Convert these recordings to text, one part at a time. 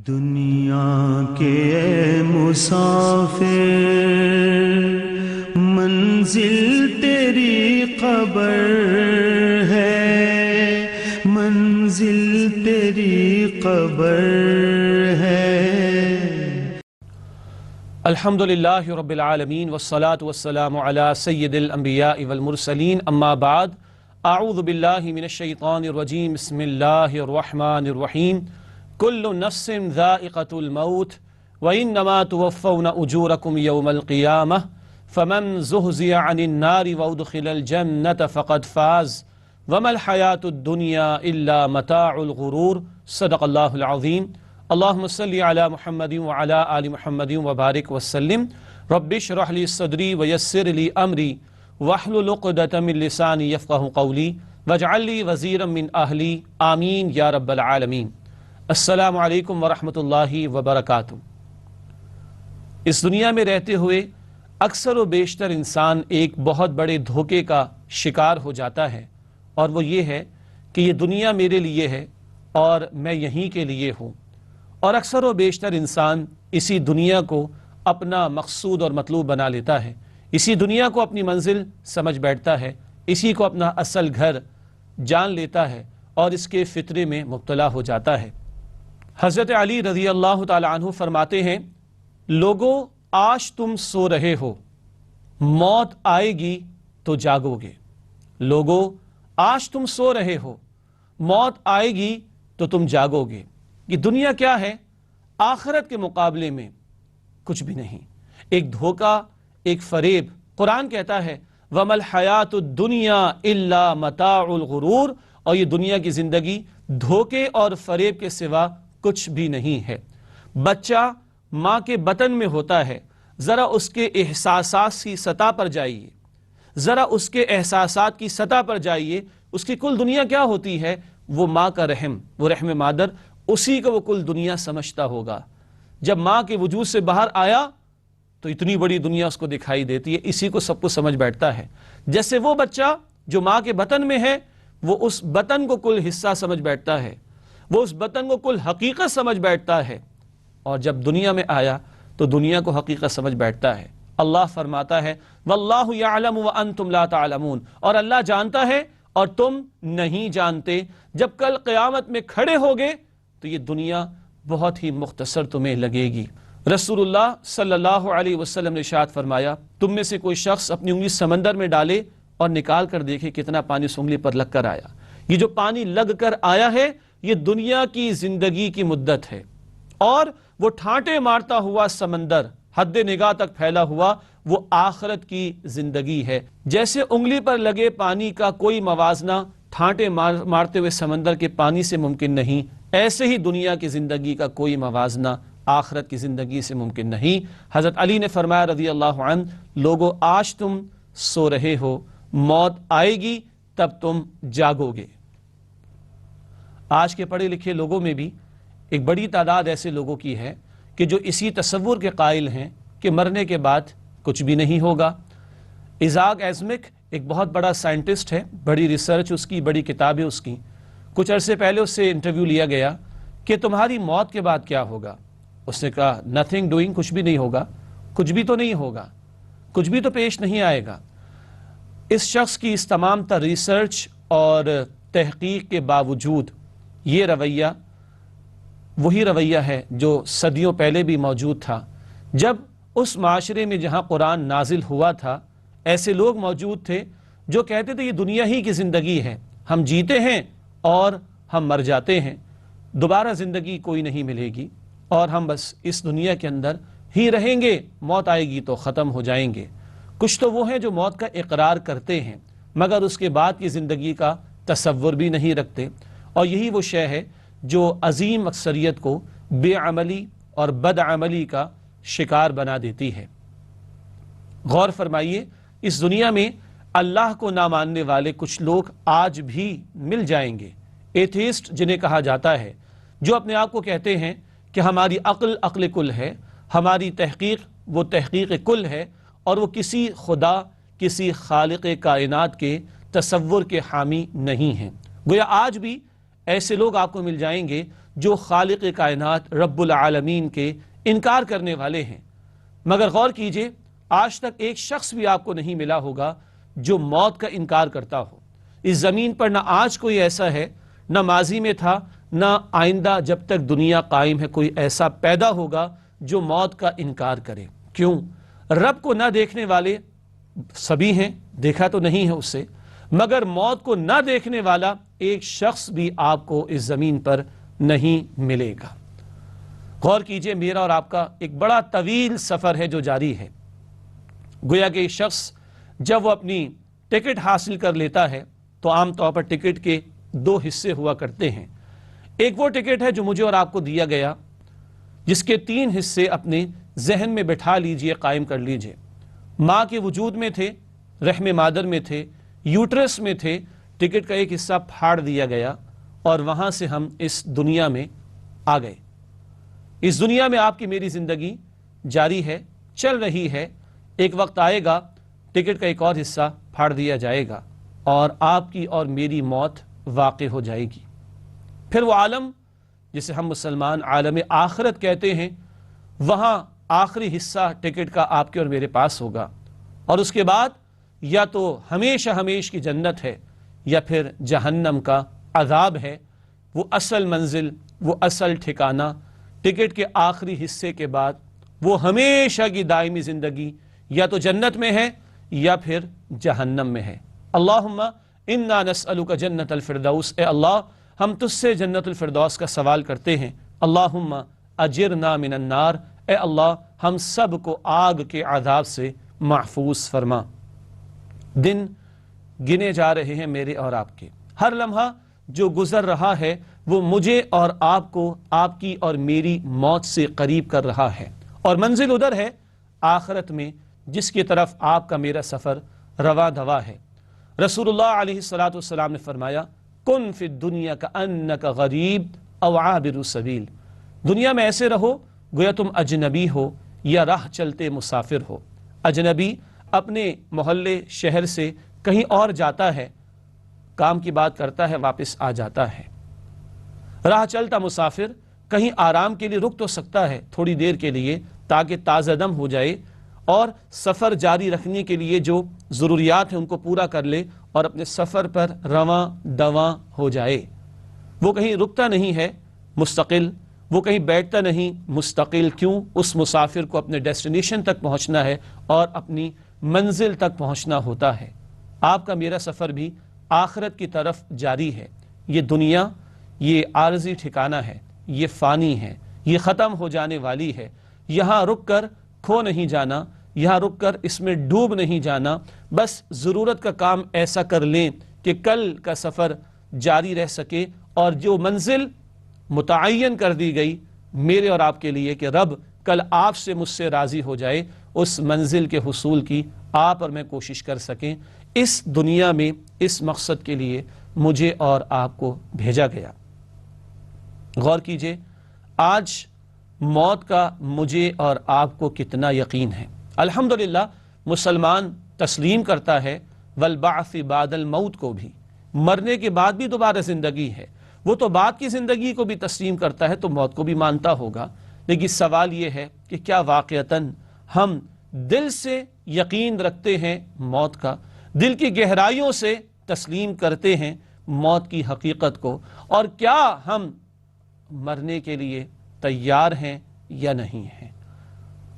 دنیا کے مسافر منزل تیری قبر ہے، منزل تیری قبر ہے۔ الحمدللہ رب العالمین والصلاة والسلام علی سید الانبیاء والمرسلین، اما بعد، اعوذ باللہ من الشیطان الرجیم، بسم اللہ الرحمن الرحیم۔ کل نفس ذائقۃ الموت وانما توفون اجورکم یوم القیامہ فمن زحزح عن النار وادخل الجنۃ فقد فاز وما الحیاۃ الدنیا الا متاع الغرور۔ صدق اللہ العظیم۔ اللہم صلی علی محمد وعلی آل محمد وبارک وسلم۔ رب اشرح لی صدری ویسر لی امری واحلل عقدۃ من لسانی یفقہوا قولی واجعل لی وزیرا من اہلی، آمین یا رب العالمین۔ السلام علیکم ورحمۃ اللہ وبرکاتہ۔ اس دنیا میں رہتے ہوئے اکثر و بیشتر انسان ایک بہت بڑے دھوکے کا شکار ہو جاتا ہے، اور وہ یہ ہے کہ یہ دنیا میرے لیے ہے اور میں یہیں کے لیے ہوں، اور اکثر و بیشتر انسان اسی دنیا کو اپنا مقصود اور مطلوب بنا لیتا ہے، اسی دنیا کو اپنی منزل سمجھ بیٹھتا ہے، اسی کو اپنا اصل گھر جان لیتا ہے اور اس کے فطرے میں مبتلا ہو جاتا ہے۔ حضرت علی رضی اللہ تعالی عنہ فرماتے ہیں، لوگو آج تم سو رہے ہو، موت آئے گی تو جاگو گے۔ لوگو آج تم سو رہے ہو، موت آئے گی تو تم جاگو گے۔ یہ دنیا کیا ہے؟ آخرت کے مقابلے میں کچھ بھی نہیں، ایک دھوکہ، ایک فریب۔ قرآن کہتا ہے وَمَا الْحَيَاةُ الدُّنْيَا إِلَّا مَتَاعُ الْغُرُورِ، اور یہ دنیا کی زندگی دھوکے اور فریب کے سوا کچھ بھی نہیں ہے۔ بچہ ماں کے بطن میں ہوتا ہے، ذرا اس کے احساسات کی سطح پر جائیے، ذرا اس کے احساسات کی سطح پر جائیے، اس کی کل دنیا کیا ہوتی ہے؟ وہ ماں کا رحم، وہ رحم مادر، اسی کو وہ کل دنیا سمجھتا ہوگا۔ جب ماں کے وجود سے باہر آیا تو اتنی بڑی دنیا اس کو دکھائی دیتی ہے، اسی کو سب کچھ سمجھ بیٹھتا ہے۔ جیسے وہ بچہ جو ماں کے بطن میں ہے، وہ اس بطن کو کل حصہ سمجھ بیٹھتا ہے، وہ اس بطن کو کل حقیقت سمجھ بیٹھتا ہے، اور جب دنیا میں آیا تو دنیا کو حقیقت سمجھ بیٹھتا ہے۔ اللہ فرماتا ہے واللہ یعلم وانتم لا تعلمون، اور اللہ جانتا ہے اور تم نہیں جانتے۔ جب کل قیامت میں کھڑے ہوگے تو یہ دنیا بہت ہی مختصر تمہیں لگے گی۔ رسول اللہ صلی اللہ علیہ وسلم نے ارشاد فرمایا، تم میں سے کوئی شخص اپنی انگلی سمندر میں ڈالے اور نکال کر دیکھے کتنا پانی اس انگلی پر لگ کر آیا۔ یہ جو پانی لگ کر آیا ہے یہ دنیا کی زندگی کی مدت ہے، اور وہ ٹھانٹے مارتا ہوا سمندر حد نگاہ تک پھیلا ہوا وہ آخرت کی زندگی ہے۔ جیسے انگلی پر لگے پانی کا کوئی موازنہ ٹھانٹے مارتے ہوئے سمندر کے پانی سے ممکن نہیں، ایسے ہی دنیا کی زندگی کا کوئی موازنہ آخرت کی زندگی سے ممکن نہیں۔ حضرت علی نے فرمایا رضی اللہ عنہ، لوگو آج تم سو رہے ہو، موت آئے گی تب تم جاگو گے۔ آج کے پڑھے لکھے لوگوں میں بھی ایک بڑی تعداد ایسے لوگوں کی ہے کہ جو اسی تصور کے قائل ہیں کہ مرنے کے بعد کچھ بھی نہیں ہوگا۔ ایزاک ایزمک ایک بہت بڑا سائنٹسٹ ہے، بڑی ریسرچ اس کی، بڑی کتابیں اس کی۔ کچھ عرصے پہلے اس سے انٹرویو لیا گیا کہ تمہاری موت کے بعد کیا ہوگا؟ اس نے کہا نتھنگ ڈوئنگ، کچھ بھی نہیں ہوگا، کچھ بھی تو نہیں ہوگا، کچھ بھی تو پیش نہیں آئے گا۔ اس شخص کی اس تمام تر ریسرچ اور تحقیق کے باوجود یہ رویہ وہی رویہ ہے جو صدیوں پہلے بھی موجود تھا۔ جب اس معاشرے میں جہاں قرآن نازل ہوا تھا، ایسے لوگ موجود تھے جو کہتے تھے یہ دنیا ہی کی زندگی ہے، ہم جیتے ہیں اور ہم مر جاتے ہیں، دوبارہ زندگی کوئی نہیں ملے گی، اور ہم بس اس دنیا کے اندر ہی رہیں گے، موت آئے گی تو ختم ہو جائیں گے۔ کچھ تو وہ ہیں جو موت کا اقرار کرتے ہیں مگر اس کے بعد کی زندگی کا تصور بھی نہیں رکھتے، اور یہی وہ شے ہے جو عظیم اکثریت کو بے عملی اور بد عملی کا شکار بنا دیتی ہے۔ غور فرمائیے، اس دنیا میں اللہ کو نہ ماننے والے کچھ لوگ آج بھی مل جائیں گے، ایتھیسٹ جنہیں کہا جاتا ہے، جو اپنے آپ کو کہتے ہیں کہ ہماری عقل عقل کل ہے، ہماری تحقیق وہ تحقیق کل ہے، اور وہ کسی خدا، کسی خالق کائنات کے تصور کے حامی نہیں ہیں۔ گویا آج بھی ایسے لوگ آپ کو مل جائیں گے جو خالق کائنات رب العالمین کے انکار کرنے والے ہیں۔ مگر غور کیجئے، آج تک ایک شخص بھی آپ کو نہیں ملا ہوگا جو موت کا انکار کرتا ہو۔ اس زمین پر نہ آج کوئی ایسا ہے، نہ ماضی میں تھا، نہ آئندہ جب تک دنیا قائم ہے کوئی ایسا پیدا ہوگا جو موت کا انکار کرے۔ کیوں؟ رب کو نہ دیکھنے والے سبھی ہیں، دیکھا تو نہیں ہے اسے، مگر موت کو نہ دیکھنے والا ایک شخص بھی آپ کو اس زمین پر نہیں ملے گا۔ غور کیجئے، میرا اور آپ کا ایک بڑا طویل سفر ہے جو جاری ہے۔ گویا کہ ایک شخص جب وہ اپنی ٹکٹ حاصل کر لیتا ہے تو عام طور پر ٹکٹ کے دو حصے ہوا کرتے ہیں۔ ایک وہ ٹکٹ ہے جو مجھے اور آپ کو دیا گیا، جس کے 3 حصے اپنے ذہن میں بٹھا لیجئے، قائم کر لیجئے۔ ماں کے وجود میں تھے، رحم مادر میں تھے، یوٹرس میں تھے، ٹکٹ کا ایک حصہ پھاڑ دیا گیا اور وہاں سے ہم اس دنیا میں آ گئے۔ اس دنیا میں آپ کی میری زندگی جاری ہے، چل رہی ہے۔ ایک وقت آئے گا ٹکٹ کا ایک اور حصہ پھاڑ دیا جائے گا اور آپ کی اور میری موت واقع ہو جائے گی۔ پھر وہ عالم جسے ہم مسلمان عالم آخرت کہتے ہیں، وہاں آخری حصہ ٹکٹ کا آپ کے اور میرے پاس ہوگا، اور اس کے بعد یا تو ہمیشہ ہمیش کی جنت ہے یا پھر جہنم کا عذاب ہے۔ وہ اصل منزل، وہ اصل ٹھکانہ ٹکٹ کے آخری حصے کے بعد وہ ہمیشہ کی دائمی زندگی یا تو جنت میں ہے یا پھر جہنم میں ہے۔ اللہم انا نسألک جنت الفردوس، اے اللہ ہم تجھ سے جنت الفردوس کا سوال کرتے ہیں۔ اللہم اجرنا من النار، اے اللہ ہم سب کو آگ کے عذاب سے محفوظ فرما۔ دن گنے جا رہے ہیں میرے اور آپ کے، ہر لمحہ جو گزر رہا ہے وہ مجھے اور آپ کو آپ کی اور میری موت سے قریب کر رہا ہے، اور منزل ادھر ہے آخرت میں جس کی طرف آپ کا میرا سفر رواں دواں ہے۔ رسول اللہ علیہ السلام نے فرمایا، کن فی الدنیا کأنک غریب او عابر سبیل، دنیا میں ایسے رہو گویا تم اجنبی ہو یا راہ چلتے مسافر ہو۔ اجنبی اپنے محلے شہر سے کہیں اور جاتا ہے، کام کی بات کرتا ہے، واپس آ جاتا ہے۔ راہ چلتا مسافر کہیں آرام کے لیے رک تو سکتا ہے تھوڑی دیر کے لیے تاکہ تازہ دم ہو جائے اور سفر جاری رکھنے کے لیے جو ضروریات ہیں ان کو پورا کر لے اور اپنے سفر پر رواں دواں ہو جائے۔ وہ کہیں رکتا نہیں ہے مستقل، وہ کہیں بیٹھتا نہیں مستقل۔ کیوں؟ اس مسافر کو اپنے ڈیسٹینیشن تک پہنچنا ہے اور اپنی منزل تک پہنچنا ہوتا ہے۔ آپ کا میرا سفر بھی آخرت کی طرف جاری ہے۔ یہ دنیا یہ عارضی ٹھکانہ ہے، یہ فانی ہے، یہ ختم ہو جانے والی ہے۔ یہاں رک کر کھو نہیں جانا، یہاں رک کر اس میں ڈوب نہیں جانا، بس ضرورت کا کام ایسا کر لیں کہ کل کا سفر جاری رہ سکے، اور جو منزل متعین کر دی گئی میرے اور آپ کے لیے کہ رب کل آپ سے مجھ سے راضی ہو جائے، اس منزل کے حصول کی آپ اور میں کوشش کر سکیں۔ اس دنیا میں اس مقصد کے لیے مجھے اور آپ کو بھیجا گیا۔ غور کیجئے، آج موت کا مجھے اور آپ کو کتنا یقین ہے۔ الحمدللہ مسلمان تسلیم کرتا ہے والبعث بعد الموت کو بھی، مرنے کے بعد بھی دوبارہ زندگی ہے۔ وہ تو بعد کی زندگی کو بھی تسلیم کرتا ہے تو موت کو بھی مانتا ہوگا، لیکن سوال یہ ہے کہ کیا واقعتاً ہم دل سے یقین رکھتے ہیں موت کا، دل کی گہرائیوں سے تسلیم کرتے ہیں موت کی حقیقت کو، اور کیا ہم مرنے کے لیے تیار ہیں یا نہیں ہیں؟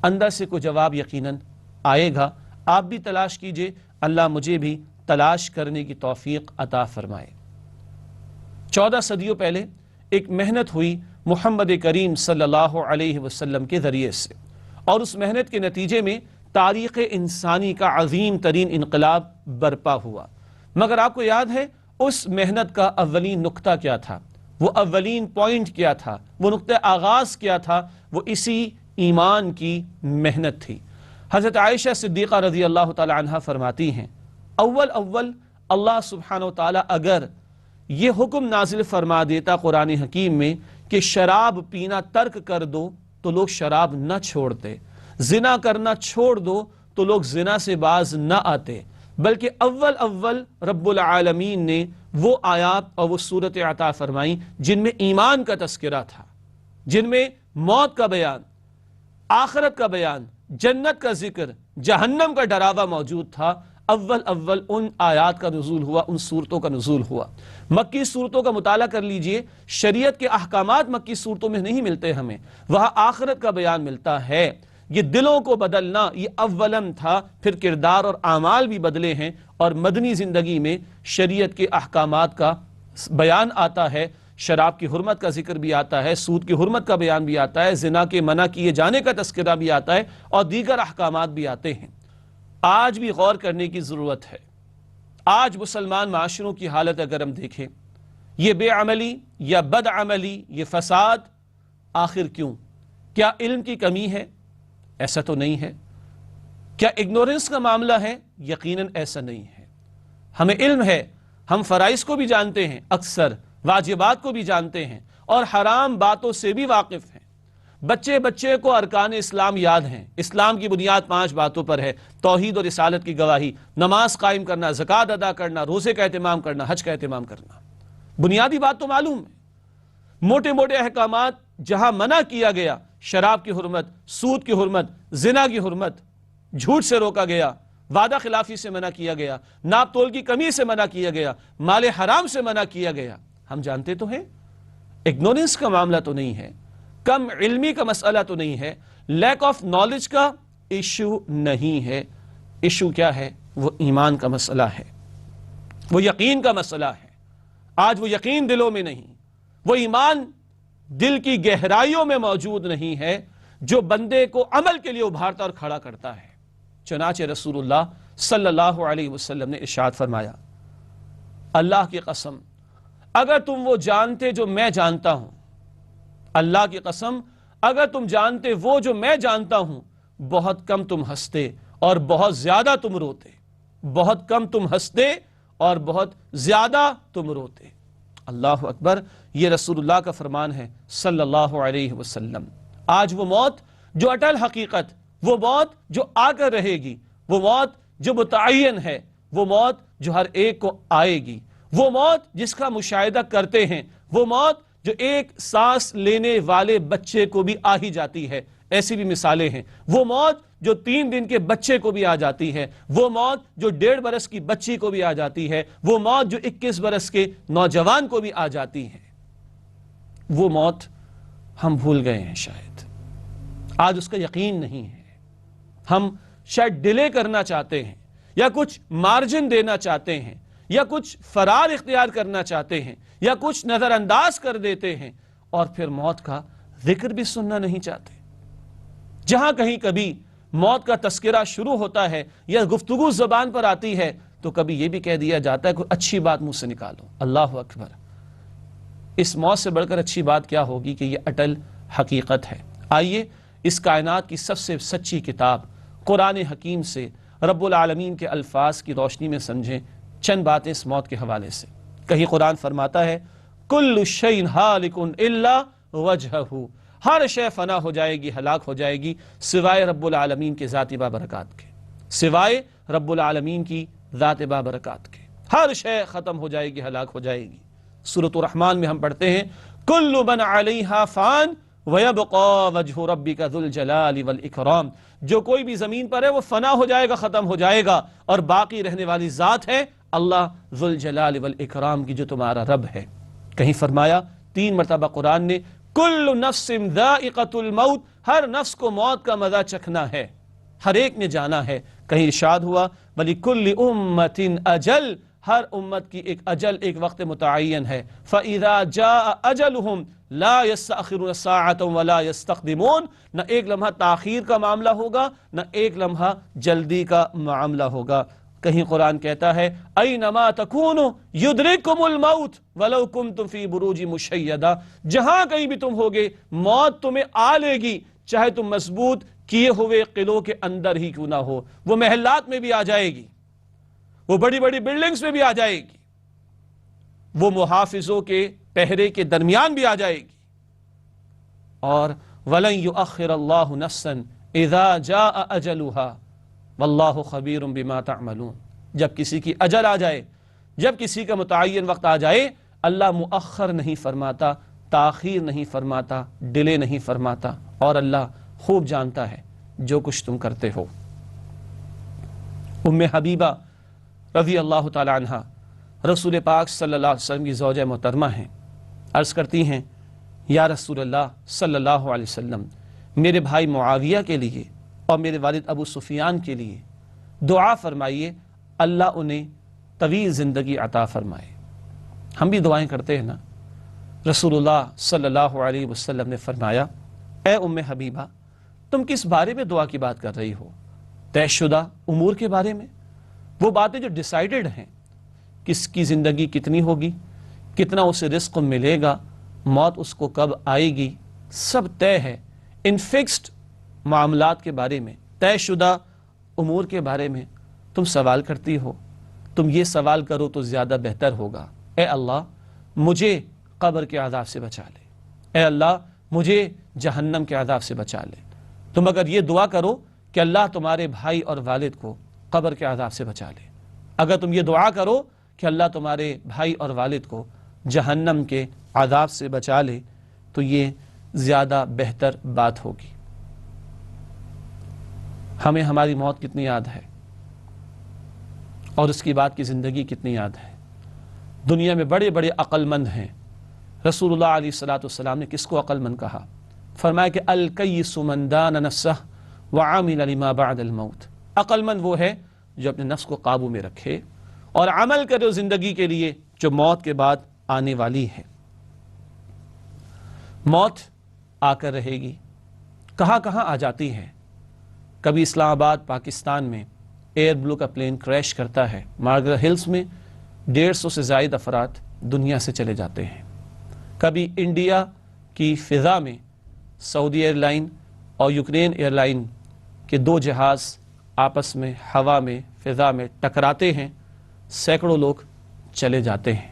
اندر سے کوئی جواب یقیناً آئے گا۔ آپ بھی تلاش کیجئے، اللہ مجھے بھی تلاش کرنے کی توفیق عطا فرمائے۔ 14 صدیوں پہلے ایک محنت ہوئی محمد کریم صلی اللہ علیہ وسلم کے ذریعے سے، اور اس محنت کے نتیجے میں تاریخ انسانی کا عظیم ترین انقلاب برپا ہوا۔ مگر آپ کو یاد ہے اس محنت کا اولین نقطہ کیا تھا؟ وہ اولین پوائنٹ کیا تھا؟ وہ نقطہ آغاز کیا تھا؟ وہ اسی ایمان کی محنت تھی۔ حضرت عائشہ صدیقہ رضی اللہ تعالی عنہ فرماتی ہیں، اول اللہ سبحانہ وتعالی اگر یہ حکم نازل فرما دیتا قرآن حکیم میں کہ شراب پینا ترک کر دو تو لوگ شراب نہ چھوڑتے، زنا کرنا چھوڑ دو تو لوگ زنا سے باز نہ آتے، بلکہ اول رب العالمین نے وہ آیات اور وہ صورت عطا فرمائیں جن میں ایمان کا تذکرہ تھا، جن میں موت کا بیان، آخرت کا بیان، جنت کا ذکر، جہنم کا ڈراوا موجود تھا۔ اول ان آیات کا نزول ہوا، ان صورتوں کا نزول ہوا۔ مکی صورتوں کا مطالعہ کر لیجئے، شریعت کے احکامات مکی صورتوں میں نہیں ملتے ہمیں، وہاں آخرت کا بیان ملتا ہے۔ یہ دلوں کو بدلنا یہ اولم تھا، پھر کردار اور اعمال بھی بدلے ہیں، اور مدنی زندگی میں شریعت کے احکامات کا بیان آتا ہے، شراب کی حرمت کا ذکر بھی آتا ہے، سود کی حرمت کا بیان بھی آتا ہے، زنا کے منع کیے جانے کا تذکرہ بھی آتا ہے، اور دیگر احکامات بھی آتے ہیں۔ آج بھی غور کرنے کی ضرورت ہے۔ آج مسلمان معاشروں کی حالت اگر ہم دیکھیں، یہ بے عملی یا بد عملی، یہ فساد، آخر کیوں؟ کیا علم کی کمی ہے؟ ایسا تو نہیں ہے۔ کیا اگنورنس کا معاملہ ہے؟ یقیناً ایسا نہیں ہے۔ ہمیں علم ہے، ہم فرائض کو بھی جانتے ہیں، اکثر واجبات کو بھی جانتے ہیں، اور حرام باتوں سے بھی واقف ہیں۔ بچے کو ارکان اسلام یاد ہیں۔ اسلام کی بنیاد 5 باتوں پر ہے: توحید اور رسالت کی گواہی، نماز قائم کرنا، زکوٰۃ ادا کرنا، روزے کا اہتمام کرنا، حج کا اہتمام کرنا۔ بنیادی بات تو معلوم ہے۔ موٹے موٹے احکامات جہاں منع کیا گیا، شراب کی حرمت، سود کی حرمت، زنا کی حرمت، جھوٹ سے روکا گیا، وعدہ خلافی سے منع کیا گیا، ناپ تول کی کمی سے منع کیا گیا، مال حرام سے منع کیا گیا، ہم جانتے تو ہیں۔ اگنورنس کا معاملہ تو نہیں ہے، کم علمی کا مسئلہ تو نہیں ہے، لیک آف نالج کا ایشو نہیں ہے۔ ایشو کیا ہے؟ وہ ایمان کا مسئلہ ہے، وہ یقین کا مسئلہ ہے۔ آج وہ یقین دلوں میں نہیں، وہ ایمان دل کی گہرائیوں میں موجود نہیں ہے جو بندے کو عمل کے لیے ابھارتا اور کھڑا کرتا ہے۔ چنانچہ رسول اللہ صلی اللہ علیہ وسلم نے ارشاد فرمایا، اللہ کی قسم اگر تم وہ جانتے جو میں جانتا ہوں، اللہ کی قسم اگر تم جانتے وہ جو میں جانتا ہوں، بہت کم تم ہنستے اور بہت زیادہ تم روتے۔ بہت کم تم ہنستے اور بہت زیادہ تم روتے۔ اللہ اکبر، یہ رسول اللہ کا فرمان ہے صلی اللہ علیہ وسلم۔ آج وہ موت جو اٹل حقیقت، وہ موت جو آ کر رہے گی، وہ موت جو متعین ہے، وہ موت جو ہر ایک کو آئے گی، وہ موت جس کا مشاہدہ کرتے ہیں، وہ موت جو ایک سانس لینے والے بچے کو بھی آ ہی جاتی ہے، ایسی بھی مثالیں ہیں۔ وہ موت جو 3 دن کے بچے کو بھی آ جاتی ہے، وہ موت جو 1.5 برس کی بچی کو بھی آ جاتی ہے، وہ موت جو 21 برس کے نوجوان کو بھی آ جاتی ہے۔ وہ موت ہم بھول گئے ہیں، شاید آج اس کا یقین نہیں ہے۔ ہم شاید ڈیلے کرنا چاہتے ہیں، یا کچھ مارجن دینا چاہتے ہیں، یا کچھ فرار اختیار کرنا چاہتے ہیں، یا کچھ نظر انداز کر دیتے ہیں، اور پھر موت کا ذکر بھی سننا نہیں چاہتے۔ جہاں کہیں کبھی موت کا تذکرہ شروع ہوتا ہے یا گفتگو زبان پر آتی ہے تو کبھی یہ بھی کہہ دیا جاتا ہے کوئی اچھی بات منہ سے نکالو۔ اللہ اکبر، اس موت سے بڑھ کر اچھی بات کیا ہوگی کہ یہ اٹل حقیقت ہے۔ آئیے اس کائنات کی سب سے سچی کتاب قرآن حکیم سے رب العالمین کے الفاظ کی روشنی میں سمجھیں چند باتیں اس موت کے حوالے سے۔ کہیں قرآن فرماتا ہے کل شیء ہالک الا وجہہ، ہر شے فنا ہو جائے گی، ہلاک ہو جائے گی، سوائے رب العالمین کے ذات بابرکات کے، سوائے رب العالمین کی ذات بابرکات کے۔ ہر شے ختم ہو جائے گی، ہلاک ہو جائے گی۔ سورۃ الرحمن میں ہم پڑھتے ہیں کل من علیہا فان ویبقى وجہ ربک ذو الجلال والاکرام، جو کوئی بھی زمین پر ہے وہ فنا ہو جائے گا، ختم ہو جائے گا، اور باقی رہنے والی ذات ہے اللہ ذو الجلال والاکرام کی، جو تمہارا رب ہے۔ کہیں فرمایا 3 مرتبہ قرآن نے کل نفس ذائقۃ الموت، ہر نفس کو موت کا مزہ چکھنا ہے، ہر ایک نے جانا ہے۔ کہیں ارشاد ہوا وَلِكُلِّ أُمَّةٍ أَجَلٌ، ہر امت کی ایک اجل، ایک وقت متعین ہے۔ فَإِذَا جَاءَ أَجَلُهُمْ لَا يَسْتَأْخِرُونَ سَاعَةً وَلَا يَسْتَقْدِمُونَ، نہ ایک لمحہ تاخیر کا معاملہ ہوگا، نہ ایک لمحہ جلدی کا معاملہ ہوگا۔ کہیں قرآن کہتا ہے اَيْنَمَا تَكُونُوا يُدْرِكْكُمُ الْمَوْتُ وَلَوْ كُنْتُمْ فِي بُرُوجٍ مُشَيَّدَةٍ، جہاں کہیں بھی تم ہوگے موت تمہیں آ لے گی، چاہے تم مضبوط کیے ہوئے قلعوں کے اندر ہی کیوں نہ ہو، وہ محلات میں بھی آ جائے گی، وہ بڑی بڑی بلڈنگز میں بھی آ جائے گی، وہ محافظوں کے پہرے کے درمیان بھی آ جائے گی۔ اور وَلَن يُؤَخِّرَ اللَّهُ نَفْسًا إِذَا جَاءَ أَجَلُهَا وَاللَّهُ خَبِيرٌ بِمَا تَعْمَلُونَ، جب کسی کی اجل آ جائے جب کسی کا متعین وقت آ جائے اللہ مؤخر نہیں فرماتا، تاخیر نہیں فرماتا، ڈیلے نہیں فرماتا، اور اللہ خوب جانتا ہے جو کچھ تم کرتے ہو۔ ام حبیبہ رضی اللہ تعالی عنہ رسول پاک صلی اللہ علیہ وسلم کی زوجہ محترمہ ہیں، عرض کرتی ہیں یا رسول اللہ صلی اللہ علیہ وسلم، میرے بھائی معاویہ کے لیے اور میرے والد ابو سفیان کے لیے دعا فرمائیے، اللہ انہیں طویل زندگی عطا فرمائے۔ ہم بھی دعائیں کرتے ہیں نا۔ رسول اللہ صلی اللہ علیہ وسلم نے فرمایا، اے ام حبیبہ، تم کس بارے میں دعا کی بات کر رہی ہو؟ طے شدہ امور کے بارے میں، وہ باتیں جو ڈیسائیڈڈ ہیں، کس کی زندگی کتنی ہوگی، کتنا اسے رزق ملے گا، موت اس کو کب آئے گی، سب طے ہے۔ ان فکسڈ معاملات کے بارے میں، طے شدہ امور کے بارے میں تم سوال کرتی ہو۔ تم یہ سوال کرو تو زیادہ بہتر ہوگا، اے اللہ مجھے قبر کے عذاب سے بچا لے، اے اللہ مجھے جہنم کے عذاب سے بچا لے۔ تم اگر یہ دعا کرو کہ اللہ تمہارے بھائی اور والد کو قبر کے عذاب سے بچا لے، اگر تم یہ دعا کرو کہ اللہ تمہارے بھائی اور والد کو جہنم کے عذاب سے بچا لے، تو یہ زیادہ بہتر بات ہوگی۔ ہمیں ہماری موت کتنی یاد ہے اور اس کی بعد کی زندگی کتنی یاد ہے۔ دنیا میں بڑے بڑے عقل مند ہیں۔ رسول اللہ علیہ السلام نے کس کو عقل مند کہا؟ فرمایا کہ الکیس من دان نفسہ وعمل لما بعد الموت۔ عقل مند وہ ہے جو اپنے نفس کو قابو میں رکھے اور عمل کرے زندگی کے لیے جو موت کے بعد آنے والی ہے۔ موت آ کر رہے گی، کہاں کہاں آ جاتی ہے۔ کبھی اسلام آباد پاکستان میں ایئر بلو کا پلین کریش کرتا ہے، مارگرا ہلز میں 150 سے زائد افراد دنیا سے چلے جاتے ہیں۔ کبھی انڈیا کی فضا میں سعودی ایئر لائن اور یوکرین ایئر لائن کے 2 جہاز آپس میں ہوا میں فضا میں ٹکراتے ہیں، سینکڑوں لوگ چلے جاتے ہیں۔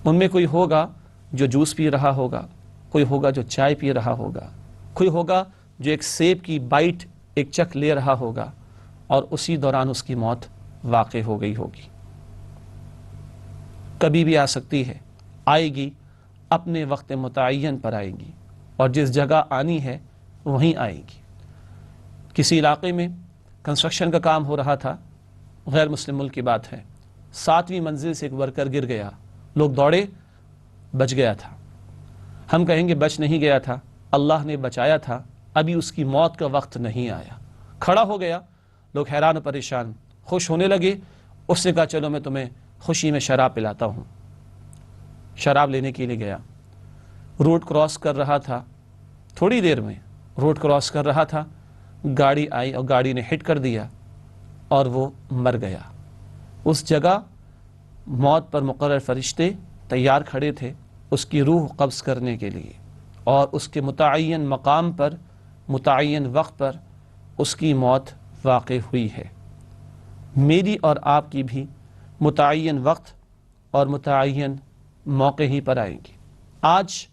ان میں کوئی ہوگا جو جوس پی رہا ہوگا، کوئی ہوگا جو چائے پی رہا ہوگا، کوئی ہوگا جو ایک سیب کی بائٹ ایک چک لے رہا ہوگا، اور اسی دوران اس کی موت واقع ہو گئی ہوگی۔ کبھی بھی آ سکتی ہے، آئے گی، اپنے وقت متعین پر آئے گی، اور جس جگہ آنی ہے وہیں آئے گی۔ کسی علاقے میں کنسٹرکشن کا کام ہو رہا تھا، غیر مسلم ملک کی بات ہے، 7ویں منزل سے ایک ورکر گر گیا، لوگ دوڑے، بچ گیا تھا۔ ہم کہیں گے بچ نہیں گیا تھا، اللہ نے بچایا تھا، ابھی اس کی موت کا وقت نہیں آیا۔ کھڑا ہو گیا، لوگ حیران و پریشان، خوش ہونے لگے۔ اس نے کہا چلو میں تمہیں خوشی میں شراب پلاتا ہوں۔ شراب لینے کے لیے گیا، روڈ کراس کر رہا تھا، تھوڑی دیر میں روڈ کراس کر رہا تھا، گاڑی آئی اور گاڑی نے ہٹ کر دیا اور وہ مر گیا۔ اس جگہ موت پر مقرر فرشتے تیار کھڑے تھے اس کی روح قبض کرنے کے لیے، اور اس کے متعین مقام پر متعین وقت پر اس کی موت واقع ہوئی ہے۔ میری اور آپ کی بھی متعین وقت اور متعین موقع ہی پر آئیں گی۔ آج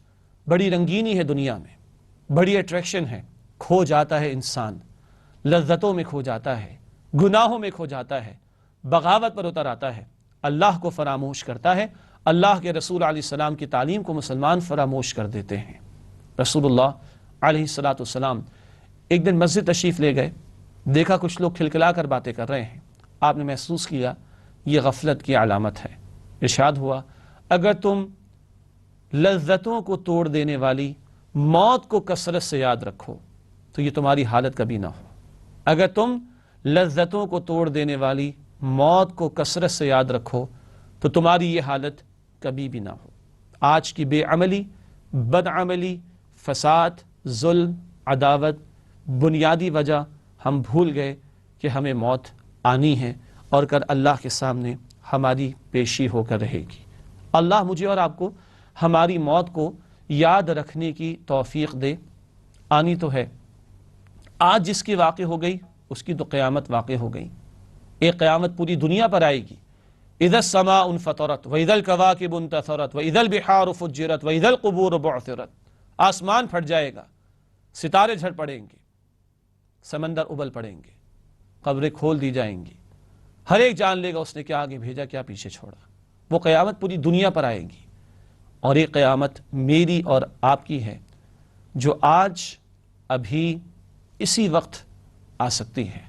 بڑی رنگینی ہے دنیا میں، بڑی اٹریکشن ہے، کھو جاتا ہے انسان، لذتوں میں کھو جاتا ہے، گناہوں میں کھو جاتا ہے، بغاوت پر اتر آتا ہے، اللہ کو فراموش کرتا ہے، اللہ کے رسول علیہ السلام کی تعلیم کو مسلمان فراموش کر دیتے ہیں۔ رسول اللہ علیہ السلام ایک دن مسجد تشریف لے گئے، دیکھا کچھ لوگ کھلکھلا کر باتیں کر رہے ہیں، آپ نے محسوس کیا یہ غفلت کی علامت ہے۔ ارشاد ہوا اگر تم لذتوں کو توڑ دینے والی موت کو کثرت سے یاد رکھو تو یہ تمہاری حالت کبھی نہ ہو۔ اگر تم لذتوں کو توڑ دینے والی موت کو کثرت سے یاد رکھو تو تمہاری یہ حالت کبھی بھی نہ ہو۔ آج کی بے عملی، بدعملی، فساد، ظلم، عداوت، بنیادی وجہ ہم بھول گئے کہ ہمیں موت آنی ہے اور کل اللہ کے سامنے ہماری پیشی ہو کر رہے گی۔ اللہ مجھے اور آپ کو ہماری موت کو یاد رکھنے کی توفیق دے۔ آنی تو ہے، آج جس کی واقع ہو گئی اس کی تو قیامت واقع ہو گئی۔ ایک قیامت پوری دنیا پر آئے گی۔ اذا السماء انفطرت واذا الكواكب انتثرت واذا البحار فجرت واذا القبور بعثرت۔ آسمان پھٹ جائے گا، ستارے جھڑ پڑیں گے، سمندر ابل پڑیں گے، قبریں کھول دی جائیں گی، ہر ایک جان لے گا اس نے کیا آگے بھیجا کیا پیچھے چھوڑا۔ وہ قیامت پوری دنیا پر آئے گی، اور ایک قیامت میری اور آپ کی ہے جو آج ابھی اسی وقت آ سکتی ہے۔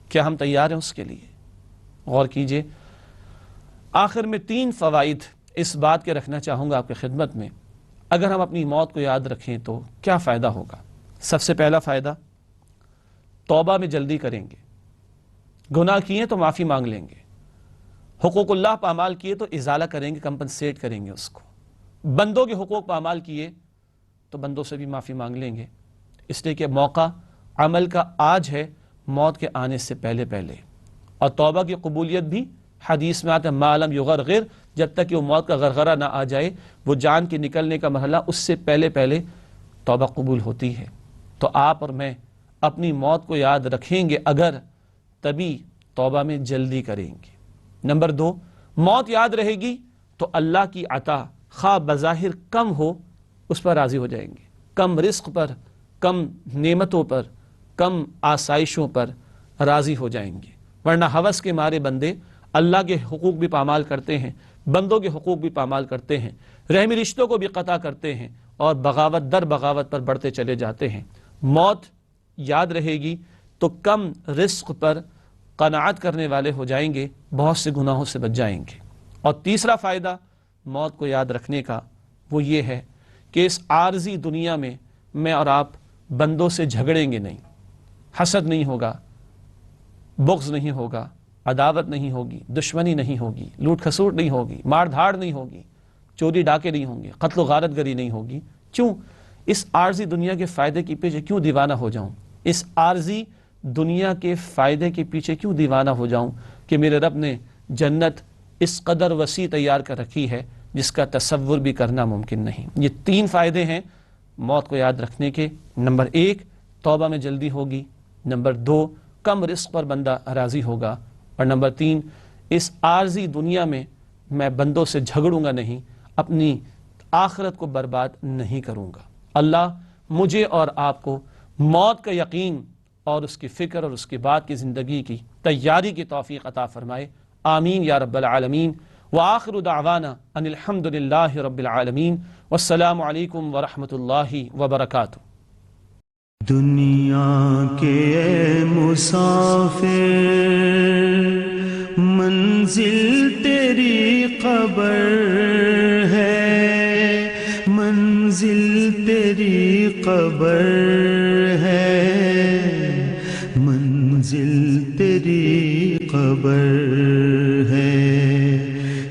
کیا ہم تیار ہیں اس کے لیے؟ غور کیجئے۔ آخر میں 3 فوائد اس بات کے رکھنا چاہوں گا آپ کی خدمت میں، اگر ہم اپنی موت کو یاد رکھیں تو کیا فائدہ ہوگا۔ سب سے پہلا فائدہ، توبہ میں جلدی کریں گے، گناہ کیے تو معافی مانگ لیں گے، حقوق اللہ پامال کیے تو ازالہ کریں گے، کمپنسیٹ کریں گے اس کو، بندوں کے حقوق پامال کیے تو بندوں سے بھی معافی مانگ لیں گے، اس لیے کہ موقع عمل کا آج ہے، موت کے آنے سے پہلے پہلے۔ اور توبہ کی قبولیت بھی حدیث میں آتا ہے ما لم یغرغر، جب تک کہ وہ موت کا غرغرہ نہ آ جائے، وہ جان کے نکلنے کا مرحلہ، اس سے پہلے پہلے توبہ قبول ہوتی ہے۔ تو آپ اور میں اپنی موت کو یاد رکھیں گے اگر، تبھی توبہ میں جلدی کریں گے۔ نمبر 2، موت یاد رہے گی تو اللہ کی عطا خواہ بظاہر کم ہو اس پر راضی ہو جائیں گے، کم رزق پر، کم نعمتوں پر، کم آسائشوں پر راضی ہو جائیں گے۔ ورنہ ہوس کے مارے بندے اللہ کے حقوق بھی پامال کرتے ہیں، بندوں کے حقوق بھی پامال کرتے ہیں، رحمی رشتوں کو بھی قطع کرتے ہیں، اور بغاوت در بغاوت پر بڑھتے چلے جاتے ہیں۔ موت یاد رہے گی تو کم رزق پر قناعت کرنے والے ہو جائیں گے، بہت سے گناہوں سے بچ جائیں گے۔ اور تیسرا فائدہ موت کو یاد رکھنے کا وہ یہ ہے کہ اس عارضی دنیا میں میں اور آپ بندوں سے جھگڑیں گے نہیں، حسد نہیں ہوگا، بغض نہیں ہوگا، عداوت نہیں ہوگی، دشمنی نہیں ہوگی، لوٹ کھسوٹ نہیں ہوگی، مار دھاڑ نہیں ہوگی، چوری ڈاکے نہیں ہوں گے، قتل و غارت گری نہیں ہوگی۔ کیوں؟ اس عارضی دنیا کے فائدے کے پیچھے کیوں دیوانہ ہو جاؤں؟ اس عارضی دنیا کے فائدے کے پیچھے کیوں دیوانہ ہو جاؤں کہ میرے رب نے جنت اس قدر وسیع تیار کر رکھی ہے جس کا تصور بھی کرنا ممکن نہیں۔ یہ 3 فائدے ہیں موت کو یاد رکھنے کے۔ نمبر 1، توبہ میں جلدی ہوگی، نمبر 2، کم رزق پر بندہ راضی ہوگا، اور نمبر 3، اس عارضی دنیا میں میں بندوں سے جھگڑوں گا نہیں، اپنی آخرت کو برباد نہیں کروں گا۔ اللہ مجھے اور آپ کو موت کا یقین اور اس کی فکر اور اس کے بعد کی زندگی کی تیاری کی توفیق عطا فرمائے، آمین یا رب العالمین۔ وآخر دعوانا ان الحمد للہ رب العالمین، والسلام علیکم ورحمۃ اللہ وبرکاتہ۔ دنیا کے اے مسافر، منزل تیری قبر ہے، منزل تیری قبر